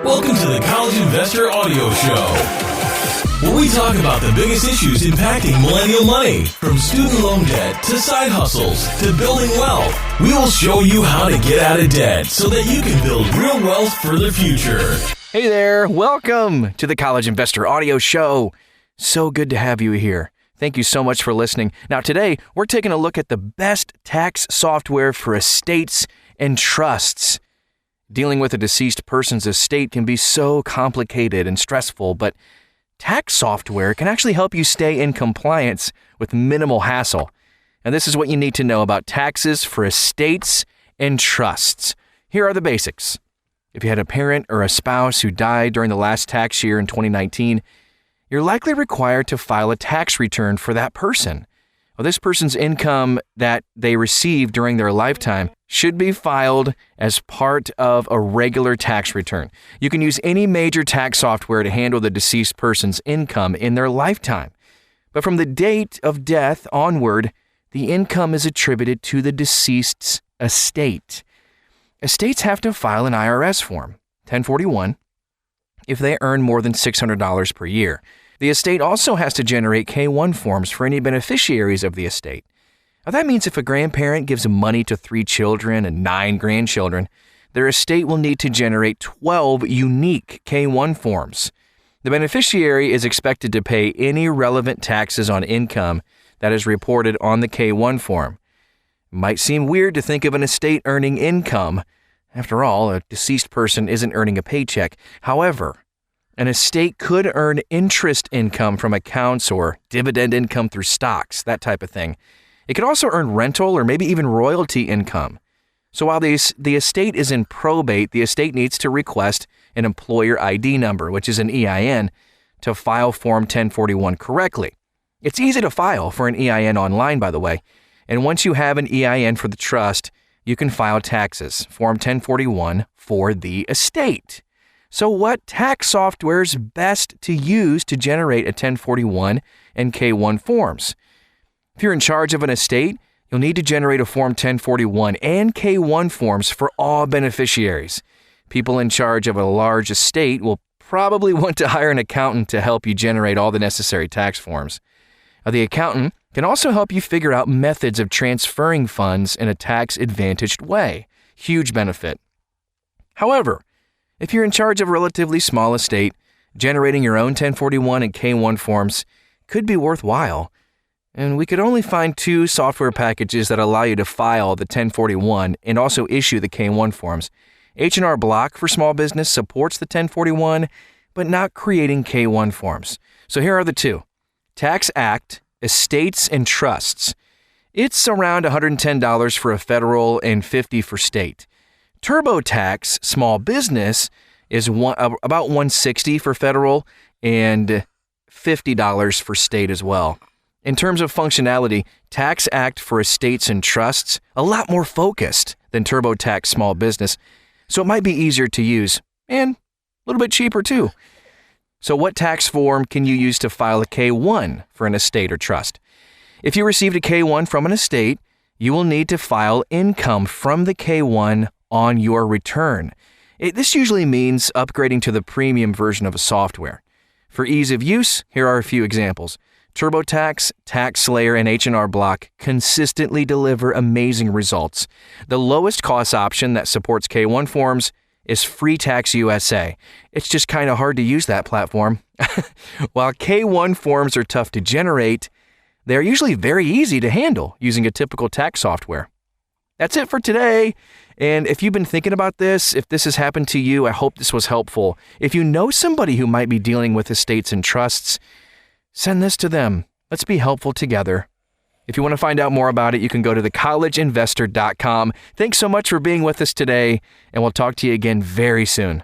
Welcome to the College Investor Audio Show, where we talk about the biggest issues impacting millennial money, from student loan debt to side hustles to building wealth. We will show you how to get out of debt so that you can build real wealth for the future. Hey there, welcome to the College Investor Audio Show. So good to have you here. Thank you so much for listening. Now today, we're taking a look at the best tax software for estates and trusts. Dealing with a deceased person's estate can be so complicated and stressful, but tax software can actually help you stay in compliance with minimal hassle. And this is what you need to know about taxes for estates and trusts. Here are the basics. If you had a parent or a spouse who died during the last tax year in 2019, you're likely required to file a tax return for that person. Well, this person's income that they received during their lifetime should be filed as part of a regular tax return. You can use any major tax software to handle the deceased person's income in their lifetime. But from the date of death onward, the income is attributed to the deceased's estate. Estates have to file an IRS form, 1041, if they earn more than $600 per year. The estate also has to generate K-1 forms for any beneficiaries of the estate. Now that means if a grandparent gives money to 3 children and 9 grandchildren, their estate will need to generate 12 unique K-1 forms. The beneficiary is expected to pay any relevant taxes on income that is reported on the K-1 form. It might seem weird to think of an estate earning income. After all, a deceased person isn't earning a paycheck. However, an estate could earn interest income from accounts or dividend income through stocks, that type of thing. It could also earn rental or maybe even royalty income. So while the estate is in probate, the estate needs to request an employer ID number, which is an EIN, to file Form 1041 correctly. It's easy to file for an EIN online, by the way. And once you have an EIN for the trust, you can file taxes, Form 1041, for the estate. So what tax software is best to use to generate a 1041 and K-1 forms? If you're in charge of an estate, you'll need to generate a Form 1041 and K-1 forms for all beneficiaries. People in charge of a large estate will probably want to hire an accountant to help you generate all the necessary tax forms. Now, the accountant can also help you figure out methods of transferring funds in a tax-advantaged way. Huge benefit. However, if you're in charge of a relatively small estate, generating your own 1041 and K-1 forms could be worthwhile. And we could only find 2 software packages that allow you to file the 1041 and also issue the K-1 forms. H&R Block for small business supports the 1041, but not creating K-1 forms. So here are the 2. TaxAct, Estates and Trusts. It's around $110 for a federal and $50 for state. TurboTax Small Business is about $160 for federal and $50 for state as well. In terms of functionality, TaxAct for estates and trusts, a lot more focused than TurboTax Small Business, so it might be easier to use and a little bit cheaper too. So what tax form can you use to file a K-1 for an estate or trust? If you received a K-1 from an estate, you will need to file income from the K-1 on your return. This usually means upgrading to the premium version of a software. For ease of use, here are a few examples. TurboTax, TaxSlayer, and H&R Block consistently deliver amazing results. The lowest cost option that supports K-1 forms is FreeTax USA. It's just kind of hard to use that platform. While K-1 forms are tough to generate, they're usually very easy to handle using a typical tax software. That's it for today. And if you've been thinking about this, if this has happened to you, I hope this was helpful. If you know somebody who might be dealing with estates and trusts, send this to them. Let's be helpful together. If you want to find out more about it, you can go to thecollegeinvestor.com. Thanks so much for being with us today, and we'll talk to you again very soon.